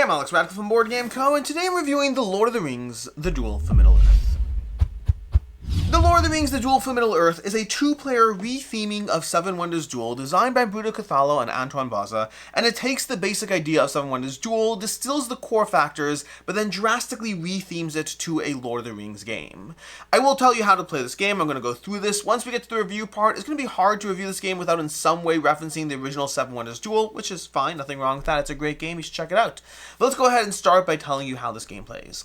I'm Alex Radical from Board Game Co., and today I'm reviewing The Lord of the Rings, The Duel for Middle-earth. The Lord of the Rings, The Duel for Middle-earth is a two-player re-theming of Seven Wonders Duel designed by Bruno Cathala and Antoine Baza, and it takes the basic idea of Seven Wonders Duel, distills the core factors, but then drastically re-themes it to a Lord of the Rings game. I will tell you how to play this game. I'm going to go through this. Once we get to the review part, it's going to be hard to review this game without in some way referencing the original Seven Wonders Duel, which is fine, nothing wrong with that. It's a great game, you should check it out. But let's go ahead and start by telling you how this game plays.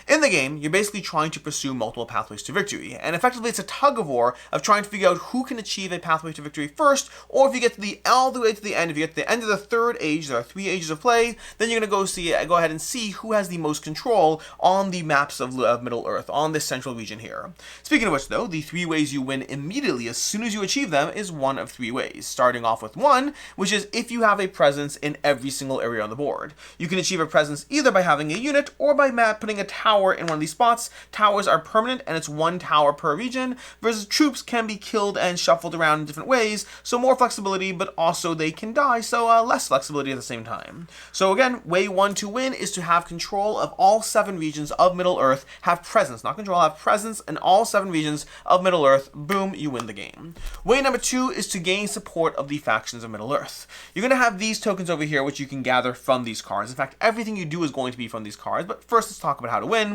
In the game, you're basically trying to pursue multiple pathways to victory, and effectively it's a tug-of-war of trying to figure out who can achieve a pathway to victory first, or if you get to all the way to the end, if you get to the end of the third age, there are 3 ages of play, then you're going to go ahead and see who has the most control on the maps of Middle-earth, on this central region here. Speaking of which though, the 3 ways you win immediately as soon as you achieve them is one of 3 ways, starting off with 1, which is if you have a presence in every single area on the board. You can achieve a presence either by having a unit, or by putting a tower in one of these spots. Towers are permanent and it's 1 tower per region, versus troops can be killed and shuffled around in different ways, so more flexibility, but also they can die, so less flexibility at the same time. So again, way 1 to win is to have control of all 7 regions of Middle-earth, have presence, not control, have presence in all 7 regions of Middle-earth, boom, you win the game. Way number 2 is to gain support of the factions of Middle-earth. You're going to have these tokens over here which you can gather from these cards. In fact, everything you do is going to be from these cards, but first let's talk about how to win.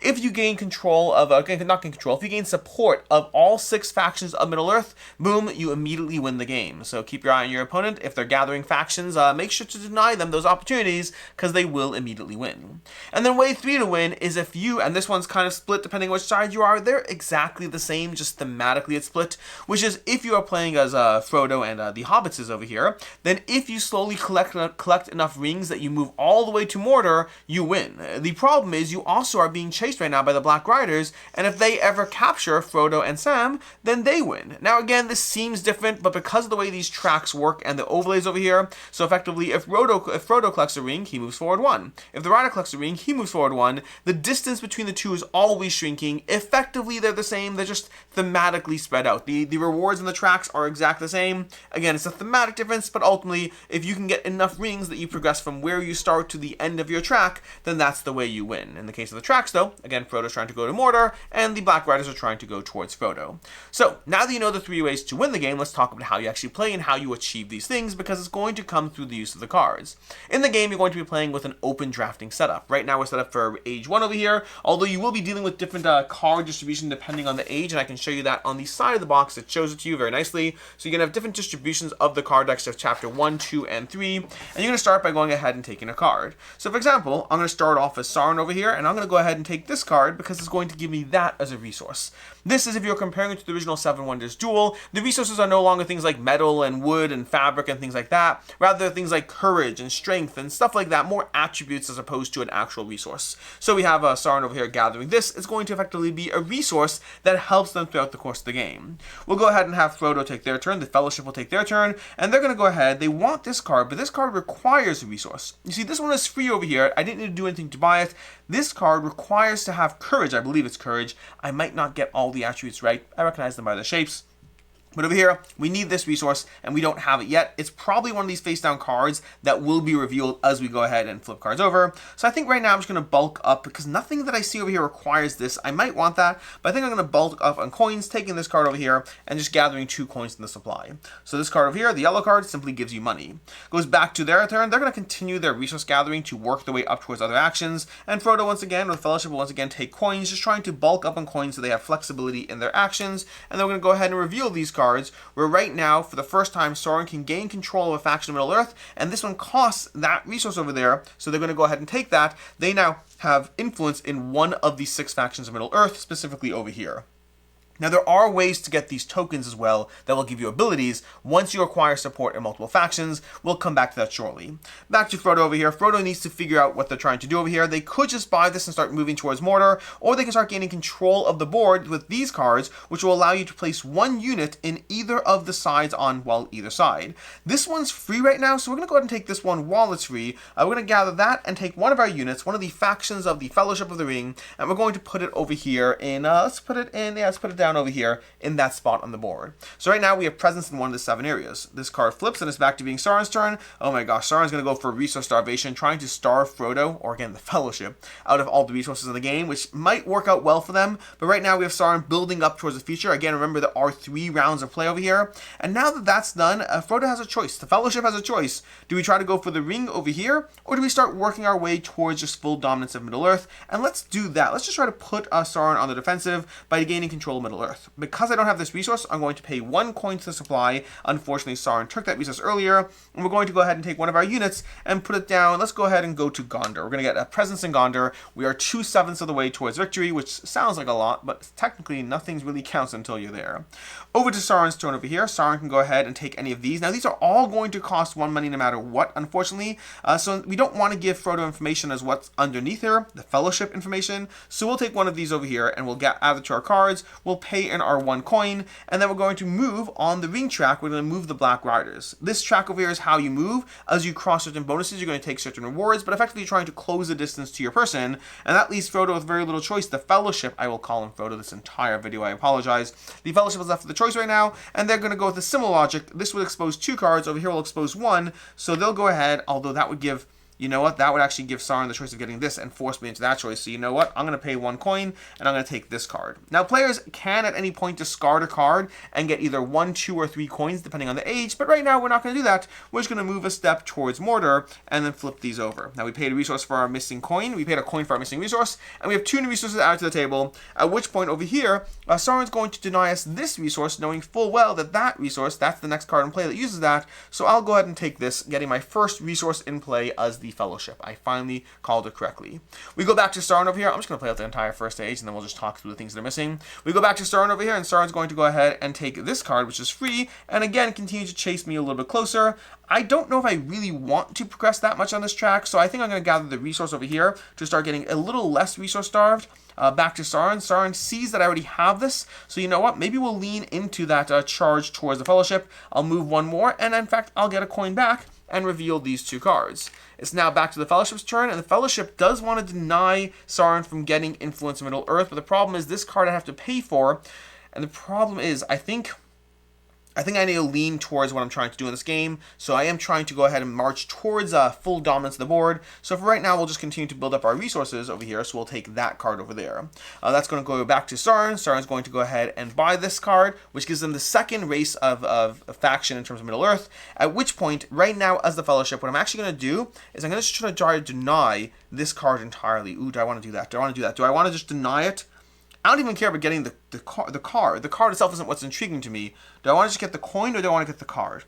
If you gain control of, if you gain support of all 6 factions of Middle-earth, boom, you immediately win the game. So keep your eye on your opponent. If they're gathering factions, make sure to deny them those opportunities, because they will immediately win. And then way 3 to win is if you, and this one's kind of split depending on which side you are, they're exactly the same, just thematically it's split, which is if you are playing as Frodo and the Hobbits is over here, then if you slowly collect enough rings that you move all the way to Mordor, you win. The problem is you also are being chased right now by the Black Riders, and if they ever capture Frodo and Sam, then they win. Now again, this seems different, but because of the way these tracks work and the overlays over here, so effectively if Frodo collects a ring, he moves forward 1. If the Rider collects a ring, he moves forward 1. The distance between the two is always shrinking. Effectively, they're the same, they're just thematically spread out. The rewards in the tracks are exactly the same. Again, it's a thematic difference, but ultimately, if you can get enough rings that you progress from where you start to the end of your track, then that's the way you win. In the case of the tracks though, again, Frodo's trying to go to Mordor, and the Black Riders are trying to go towards Frodo. So, now that you know the 3 ways to win the game, let's talk about how you actually play and how you achieve these things, because it's going to come through the use of the cards. In the game, you're going to be playing with an open drafting setup. Right now, we're set up for age 1 over here, although you will be dealing with different card distribution depending on the age, and I can show you that on the side of the box. It shows it to you very nicely. So you're going to have different distributions of the card decks of chapter 1, 2, and 3, and you're going to start by going ahead and taking a card. So for example, I'm going to start off as Sauron over here, and I'm going to go ahead and take this card because it's going to give me that as a resource. This is if you're comparing it to the original Seven Wonders Duel. The resources are no longer things like metal and wood and fabric and things like that. Rather, things like courage and strength and stuff like that, more attributes as opposed to an actual resource. So we have Sauron over here gathering this. It's going to effectively be a resource that helps them throughout the course of the game. We'll go ahead and have Frodo take their turn. The Fellowship will take their turn, and they're going to go ahead. They want this card, but this card requires a resource. You see, this one is free over here. I didn't need to do anything to buy it. This card requires to have courage. I believe it's courage. I might not get all the attributes right. I recognize them by the shapes. But over here, we need this resource, and we don't have it yet. It's probably one of these face-down cards that will be revealed as we go ahead and flip cards over. So I think right now I'm just going to bulk up, because nothing that I see over here requires this. I might want that, but I think I'm going to bulk up on coins, taking this card over here, and just gathering 2 coins in the supply. So this card over here, the yellow card, simply gives you money. Goes back to their turn. They're going to continue their resource gathering to work their way up towards other actions. And Frodo, once again, with Fellowship, will once again take coins, just trying to bulk up on coins so they have flexibility in their actions. And they're going to go ahead and reveal these cards, where right now, for the first time, Sauron can gain control of a faction of Middle-earth, and this one costs that resource over there, so they're going to go ahead and take that. They now have influence in one of the 6 factions of Middle-earth, specifically over here. Now, there are ways to get these tokens as well that will give you abilities once you acquire support in multiple factions. We'll come back to that shortly. Back to Frodo over here. Frodo needs to figure out what they're trying to do over here. They could just buy this and start moving towards Mordor, or they can start gaining control of the board with these cards, which will allow you to place 1 unit in either of the sides on, well, either side. This one's free right now, so we're going to go ahead and take this one while it's free. We're going to gather that and take one of our units, one of the factions of the Fellowship of the Ring, and we're going to put it over here in, let's put it down down over here in that spot on the board. So right now we have presence in one of the 7 areas. This card flips and it's back to being Sauron's turn. Oh my gosh, Sauron's going to go for resource starvation, trying to starve Frodo, or again the Fellowship, out of all the resources in the game, which might work out well for them. But right now we have Sauron building up towards the future. Again, remember there are 3 rounds of play over here. And now that that's done, Frodo has a choice. The Fellowship has a choice. Do we try to go for the ring over here, or do we start working our way towards just full dominance of Middle-earth? And let's do that. Let's just try to put Sauron on the defensive by gaining control of Middle-earth. Because I don't have this resource, I'm going to pay 1 coin to the supply. Unfortunately, Sauron took that resource earlier, and we're going to go ahead and take one of our units and put it down. Let's go ahead and go to Gondor. We're going to get a presence in Gondor. We are 2/7 of the way towards victory, which sounds like a lot, but technically nothing really counts until you're there. Over to Sauron's turn over here. Sauron can go ahead and take any of these. Now, these are all going to cost 1 money no matter what, unfortunately. So we don't want to give Frodo information as what's underneath here, the Fellowship information. So we'll take one of these over here and we'll add it to our cards. We'll pay in our 1 coin, and then we're going to move on the ring track. We're going to move the Black Riders. This track over here is how you move. As you cross certain bonuses, you're going to take certain rewards, but effectively trying to close the distance to your person, and that leaves Frodo with very little choice. The Fellowship, I will call him Frodo this entire video, I apologize. The Fellowship is left with the choice right now, and they're going to go with a similar logic. This will expose 2 cards, over here will expose 1, so they'll go ahead, although that would give, you know what, that would actually give Sauron the choice of getting this and force me into that choice. So you know what, I'm going to pay 1 coin and I'm going to take this card. Now players can at any point discard a card and get either 1, 2, or 3 coins depending on the age, but right now we're not going to do that. We're just going to move a step towards Mordor and then flip these over. Now we paid a resource for our missing coin, we paid a coin for our missing resource, and we have 2 new resources added to the table, at which point over here, Sauron's going to deny us this resource, knowing full well that that resource, that's the next card in play that uses that, so I'll go ahead and take this, getting my first resource in play as the Fellowship. I finally called it correctly. We go back to Sauron over here. I'm just going to play out the entire first stage, and then we'll just talk through the things that are missing. We go back to Sauron over here, and Sauron's going to go ahead and take this card, which is free, and again, continue to chase me a little bit closer. I don't know if I really want to progress that much on this track, so I think I'm going to gather the resource over here to start getting a little less resource starved. Back to Sauron. Sauron sees that I already have this, so you know what? Maybe we'll lean into that charge towards the Fellowship. I'll move 1 more, and in fact, I'll get a coin back and reveal these 2 cards. It's now back to the Fellowship's turn, and the Fellowship does want to deny Sauron from getting influence in Middle-earth, but the problem is this card I have to pay for, and the problem is I think I need to lean towards what I'm trying to do in this game, so I am trying to go ahead and march towards full dominance of the board. So for right now, we'll just continue to build up our resources over here, so we'll take that card over there. That's going to go back to Sauron. Sauron's going to go ahead and buy this card, which gives them the second race of faction in terms of Middle-earth, at which point, right now as the Fellowship, what I'm actually going to do is I'm going to try to deny this card entirely. Ooh, do I want to do that? Do I want to do that? Do I want to just deny it? I don't even care about getting the card. The card itself isn't what's intriguing to me. Do I want to just get the coin, or do I want to get the card?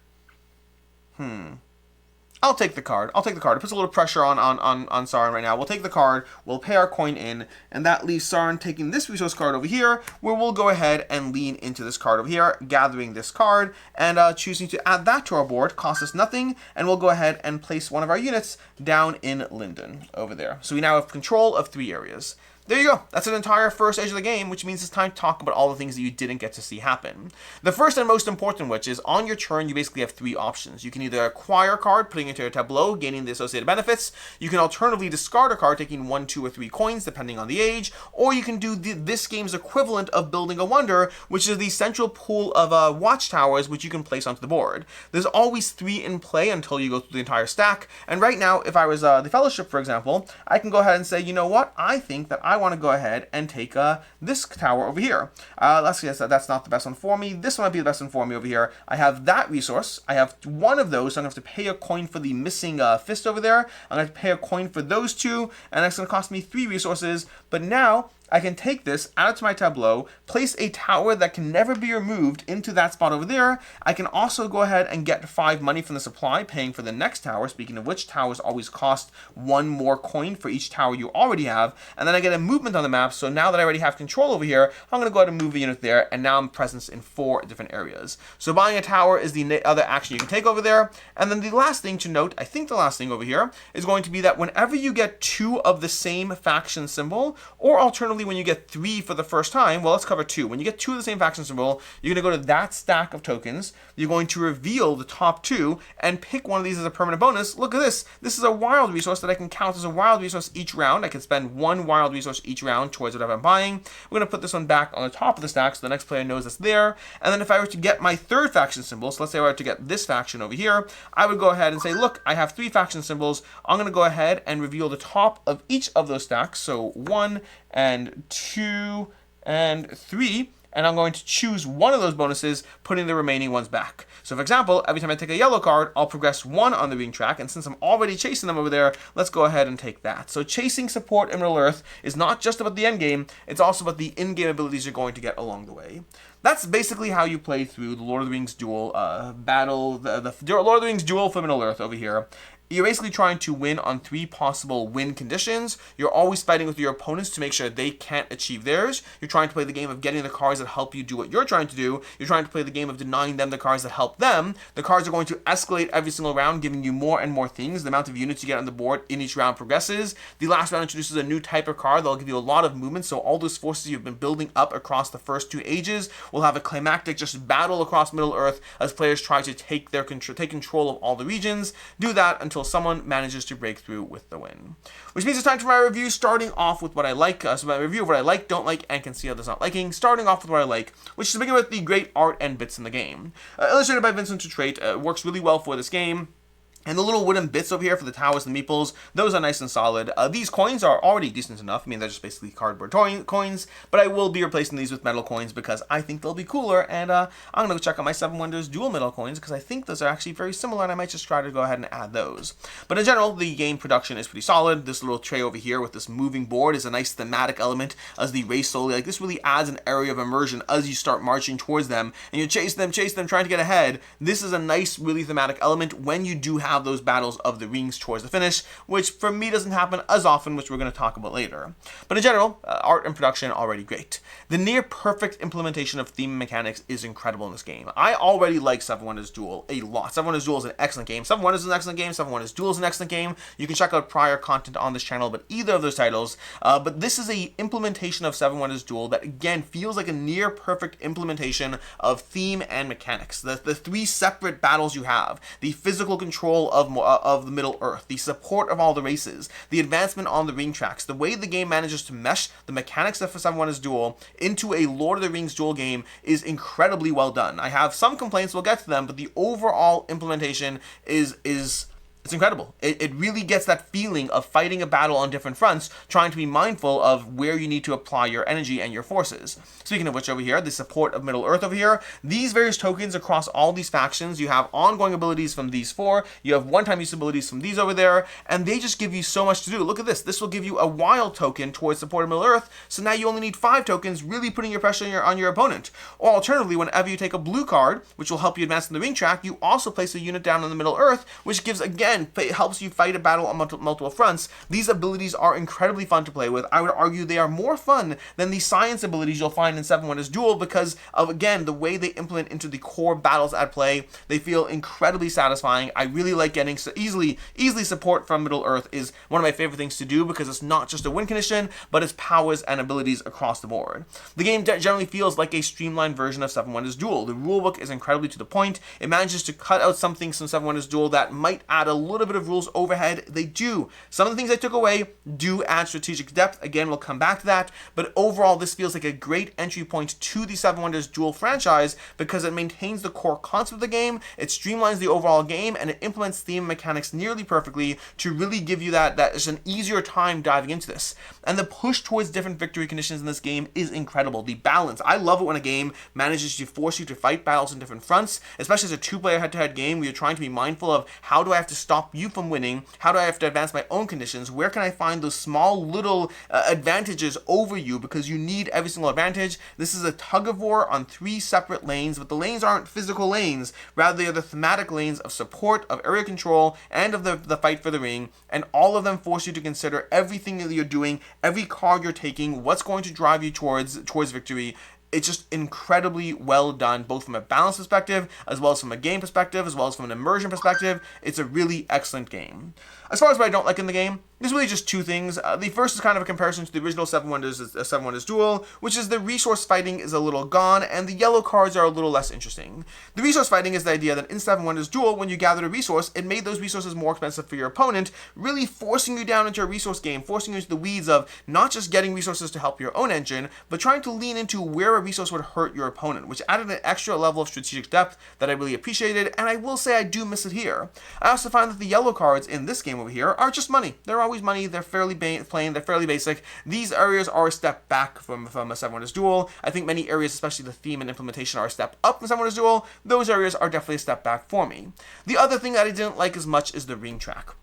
I'll take the card. I'll take the card. It puts a little pressure on Sauron right now. We'll take the card. We'll pay our coin in, and that leaves Sauron taking this resource card over here, where we'll go ahead and lean into this card over here, gathering this card, and choosing to add that to our board. Costs us nothing, and we'll go ahead and place one of our units down in Lindon over there. So we now have control of 3 areas. There you go. That's an entire first edge of the game, which means it's time to talk about all the things that you didn't get to see happen. The first and most important which is, on your turn, you basically have 3 options. You can either acquire a card, putting it into your tableau, gaining the associated benefits. You can alternatively discard a card, taking 1, 2, or 3 coins, depending on the age. Or you can do this game's equivalent of building a wonder, which is the central pool of watchtowers, which you can place onto the board. There's always 3 in play until you go through the entire stack. And right now, if I was the Fellowship, for example, I can go ahead and say, you know what? I think that I want to go ahead and take this tower over here. Let's guess that's not the best one for me. This one might be the best one for me over here. I have that resource. I have 1 of those, so I'm going to have to pay a coin for the missing fist over there. I'm going to pay a coin for those 2, and that's going to cost me 3 resources. But now I can take this, add it to my tableau, place a tower that can never be removed into that spot over there. I can also go ahead and get 5 money from the supply, paying for the next tower. Speaking of which, towers always cost 1 more coin for each tower you already have. And then I get a movement on the map, so now that I already have control over here, I'm going to go ahead and move a unit there, and now I'm present in 4 different areas. So buying a tower is the other action you can take over there. And then the last thing to note, I think the last thing over here, is going to be that whenever you get 2 of the same faction symbol, or alternatively when you get 3 for the first time, well, let's cover 2. When you get 2 of the same faction symbol, you're going to go to that stack of tokens. You're going to reveal the top 2 and pick one of these as a permanent bonus. Look at this. This is a wild resource that I can count as a wild resource each round. I can spend 1 wild resource force each round towards whatever I'm buying. We're going to put this one back on the top of the stack so the next player knows it's there. And then if I were to get my third faction symbol, so let's say I were to get this faction over here, I would go ahead and say, look, I have 3 faction symbols. I'm going to go ahead and reveal the top of each of those stacks. So 1 and 2 and 3. And I'm going to choose one of those bonuses, putting the remaining ones back. So for example, every time I take a yellow card, I'll progress 1 on the ring track, and since I'm already chasing them over there, let's go ahead and take that. So chasing support in Middle-earth is not just about the end game, it's also about the in-game abilities you're going to get along the way. That's basically how you play through the Lord of the Rings Duel battle, the Lord of the Rings Duel for Middle-earth over here. You're basically trying to win on 3 possible win conditions. You're always fighting with your opponents to make sure they can't achieve theirs. You're trying to play the game of getting the cards that help you do what you're trying to do. You're trying to play the game of denying them the cards that help them. The cards are going to escalate every single round, giving you more and more things. The amount of units you get on the board in each round progresses. The last round introduces a new type of card that'll give you a lot of movement, so all those forces you've been building up across the first 2 ages will have a climactic just battle across Middle-earth as players try to take control of all the regions. Do that until someone manages to break through with the win. Which means it's time for my review, starting off with what I like. So my review of what I like, don't like, and can see others not liking. Starting off with what I like, which is to begin with the great art and bits in the game. Illustrated by Vincent Tutrait, works really well for this game. And the little wooden bits over here for the towers and meeples, those are nice and solid. These coins are already decent enough. I mean, they're just basically cardboard coins, but I will be replacing these with metal coins because I think they'll be cooler. And I'm going to go check out my Seven Wonders Duel metal coins because I think those are actually very similar, and I might just try to go ahead and add those. But in general, the game production is pretty solid. This little tray over here with this moving board is a nice thematic element as the race slowly. Like, this really adds an area of immersion as you start marching towards them, and you chase them, trying to get ahead. This is a nice, really thematic element when you do have those battles of the rings towards the finish, which for me doesn't happen as often, which we're going to talk about later. But in general, art and production already great. The near perfect implementation of theme and mechanics is incredible in this game. I already like Seven Wonders Duel a lot. Seven Wonders Duel is an excellent game. Seven Wonders is an excellent game. Seven Wonders Duel is an excellent game. You can check out prior content on this channel, but either of those titles. But this is a implementation of Seven Wonders Duel that again feels like a near perfect implementation of theme and mechanics. The 3 separate battles you have, the physical control of the Middle-earth, the support of all the races, the advancement on the ring tracks, the way the game manages to mesh the mechanics of Seven Wonders Duel into a Lord of the Rings Duel game is incredibly well done. I have some complaints, we'll get to them, but the overall implementation is it's incredible. It really gets that feeling of fighting a battle on different fronts, trying to be mindful of where you need to apply your energy and your forces. Speaking of which, over here, the support of Middle-earth over here, these various tokens across all these factions, you have ongoing abilities from these 4, you have one-time use abilities from these over there, and they just give you so much to do. Look at this. This will give you a wild token towards support of Middle-earth, so now you only need 5 tokens, really putting your pressure on your opponent. Or alternatively, whenever you take a blue card, which will help you advance in the ring track, you also place a unit down in the Middle-earth, which gives, again, it helps you fight a battle on multiple fronts. These abilities are incredibly fun to play with. I would argue they are more fun than the science abilities you'll find in Seven Wonders Duel because of, again, the way they implement into the core battles at play. They feel incredibly satisfying. I really like getting easily support from Middle-earth is one of my favorite things to do because it's not just a win condition, but it's powers and abilities across the board. The game generally feels like a streamlined version of Seven Wonders Duel. The rulebook is incredibly to the point. It manages to cut out some things from Seven Wonders Duel that might add a little bit of rules overhead. They do. Some of the things I took away do add strategic depth. Again, we'll come back to that. But overall, this feels like a great entry point to the Seven Wonders Duel franchise because it maintains the core concept of the game, it streamlines the overall game, and it implements theme mechanics nearly perfectly to really give you that just an easier time diving into this. And the push towards different victory conditions in this game is incredible. The balance. I love it when a game manages to force you to fight battles on different fronts, especially as a 2-player head-to-head game where you're trying to be mindful of how do I have to stop you from winning, how do I have to advance my own conditions, where can I find those small little advantages over you because you need every single advantage. This is a tug-of-war on 3 separate lanes, but the lanes aren't physical lanes, rather they are the thematic lanes of support, of area control, and of the fight for the ring, and all of them force you to consider everything that you're doing, every card you're taking, what's going to drive you towards victory. It's just incredibly well done, both from a balance perspective, as well as from a game perspective, as well as from an immersion perspective. It's a really excellent game. As far as what I don't like in the game, there's really just two things. The first is kind of a comparison to the original Seven Wonders, Seven Wonders Duel, which is the resource fighting is a little gone, and the yellow cards are a little less interesting. The resource fighting is the idea that in Seven Wonders Duel, when you gathered a resource, it made those resources more expensive for your opponent, really forcing you down into a resource game, forcing you into the weeds of not just getting resources to help your own engine, but trying to lean into where a resource would hurt your opponent, which added an extra level of strategic depth that I really appreciated, and I will say I do miss it here. I also find that the yellow cards in this game over here are just money. They're always money, they're fairly plain, they're fairly basic. These areas are a step back from a Seven Wonders Duel. I think many areas, especially the theme and implementation, are a step up from Seven Wonders Duel. Those areas are definitely a step back for me. The other thing that I didn't like as much is the ring track.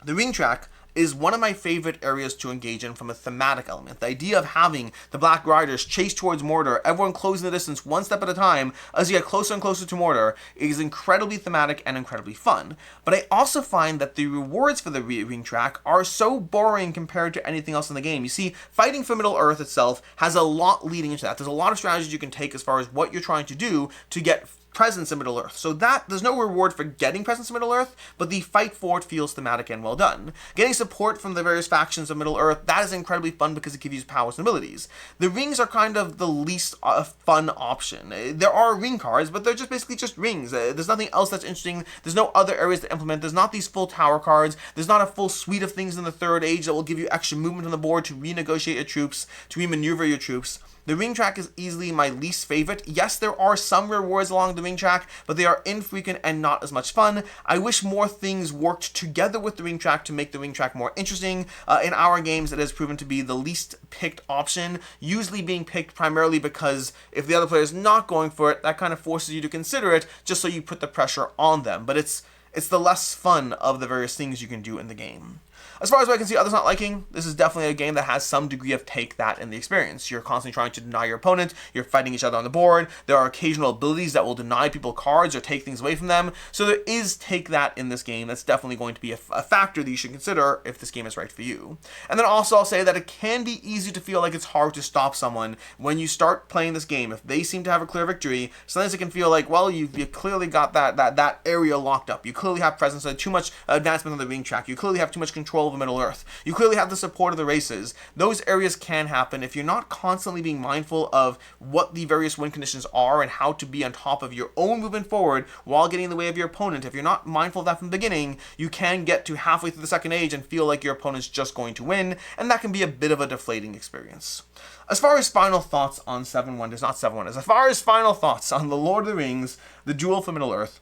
The ring track is one of my favorite areas to engage in from a thematic element. The idea of having the Black Riders chase towards Mordor, everyone closing the distance one step at a time as you get closer and closer to Mordor, is incredibly thematic and incredibly fun. But I also find that the rewards for the ring track are so boring compared to anything else in the game. You see, fighting for Middle-earth itself has a lot leading into that. There's a lot of strategies you can take as far as what you're trying to do to get presence in Middle-earth. So that there's no reward for getting presence in Middle-earth, but the fight for it feels thematic and well done. Getting support from the various factions of Middle-earth, that is incredibly fun because it gives you powers and abilities. The rings are kind of the least fun option. There are ring cards, but they're just basically just rings. There's nothing else that's interesting. There's no other areas to implement. There's not these full tower cards. There's not a full suite of things in the Third Age that will give you extra movement on the board to renegotiate your troops, to remaneuver your troops. The ring track is easily my least favorite. Yes, there are some rewards along the ring track, but they are infrequent and not as much fun. I wish more things worked together with the ring track to make the ring track more interesting. In our games, it has proven to be the least picked option, usually being picked primarily because if the other player is not going for it, that kind of forces you to consider it just so you put the pressure on them. But it's the less fun of the various things you can do in the game. As far as what I can see others not liking, this is definitely a game that has some degree of take that in the experience. You're constantly trying to deny your opponent, you're fighting each other on the board, there are occasional abilities that will deny people cards or take things away from them, so there is take that in this game. That's definitely going to be a factor that you should consider if this game is right for you. And then also I'll say that it can be easy to feel like it's hard to stop someone when you start playing this game. If they seem to have a clear victory, sometimes it can feel like, well, you clearly got that area locked up. You clearly have presence, too much advancement on the ring track. You clearly have too much control of Middle-earth. You clearly have the support of the races. Those areas can happen if you're not constantly being mindful of what the various win conditions are and how to be on top of your own movement forward while getting in the way of your opponent. If you're not mindful of that from the beginning, you can get to halfway through the Second Age and feel like your opponent's just going to win, and that can be a bit of a deflating experience. As far as final thoughts on as far as final thoughts on The Lord of the Rings, The Duel for Middle-earth,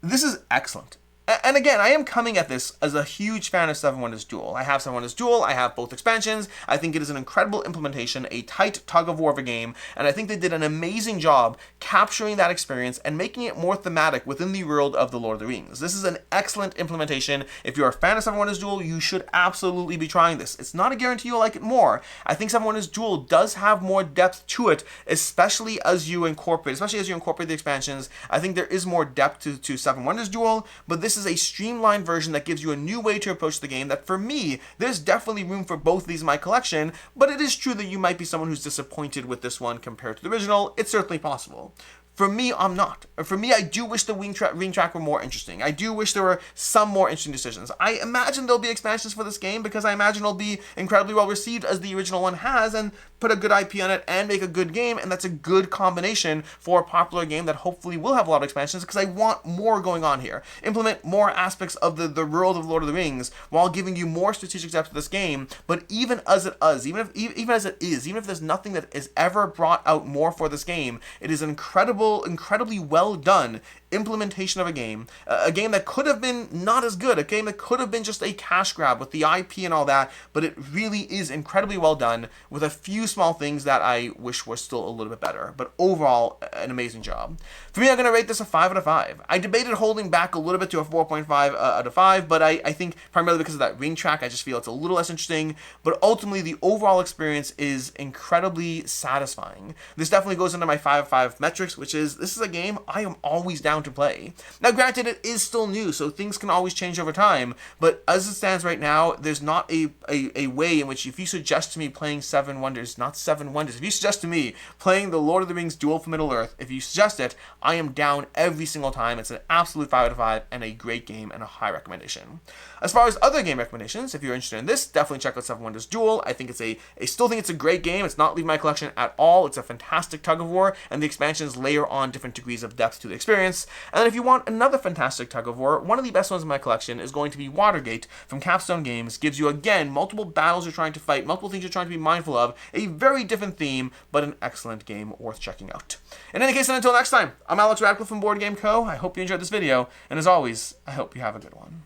this is excellent. And again, I am coming at this as a huge fan of Seven Wonders Duel. I have Seven Wonders Duel, I have both expansions. I think it is an incredible implementation, a tight tug-of-war of a game, and I think they did an amazing job capturing that experience and making it more thematic within the world of The Lord of the Rings. This is an excellent implementation. If you're a fan of Seven Wonders Duel, you should absolutely be trying this. It's not a guarantee you'll like it more. I think Seven Wonders Duel does have more depth to it, especially as you incorporate the expansions. I think there is more depth to Seven Wonders Duel, but this is a streamlined version that gives you a new way to approach the game that, for me, there's definitely room for both of these in my collection, but it is true that you might be someone who's disappointed with this one compared to the original. It's certainly possible. For me, I'm not. For me, I do wish the ring track were more interesting. I do wish there were some more interesting decisions. I imagine there'll be expansions for this game because I imagine it'll be incredibly well received as the original one has, and put a good IP on it and make a good game, and that's a good combination for a popular game that hopefully will have a lot of expansions because I want more going on here. Implement more aspects of the world of Lord of the Rings while giving you more strategic depth to this game, but even as it is, even if there's nothing that is ever brought out more for this game, it is incredibly well done implementation of a game that could have been not as good, a game that could have been just a cash grab with the IP and all that, but it really is incredibly well done with a few small things that I wish were still a little bit better, but overall, an amazing job. For me, I'm going to rate this a 5 out of 5. I debated holding back a little bit to a 4.5 out of 5, but I think primarily because of that ring track, I just feel it's a little less interesting, but ultimately, the overall experience is incredibly satisfying. This definitely goes into my 5 out of 5 metrics, which is, this is a game I am always down down to play. Now, granted, it is still new, so things can always change over time, but as it stands right now, there's not a way in which if you suggest to me playing Seven Wonders, not Seven Wonders, if you suggest to me playing the Lord of the Rings Duel for Middle-earth, if you suggest it, I am down every single time. It's an absolute 5 out of 5 and a great game and a high recommendation. As far as other game recommendations, if you're interested in this, definitely check out Seven Wonders Duel. I think I still think it's a great game. It's not leaving my collection at all. It's a fantastic tug of war, and the expansions layer on different degrees of depth to the experience. And then if you want another fantastic tug of war, one of the best ones in my collection is going to be Watergate from Capstone Games. Gives you, again, multiple battles you're trying to fight, multiple things you're trying to be mindful of, a very different theme, but an excellent game worth checking out. In any case, and until next time, I'm Alex Radcliffe from Board Game Co. I hope you enjoyed this video, and as always, I hope you have a good one.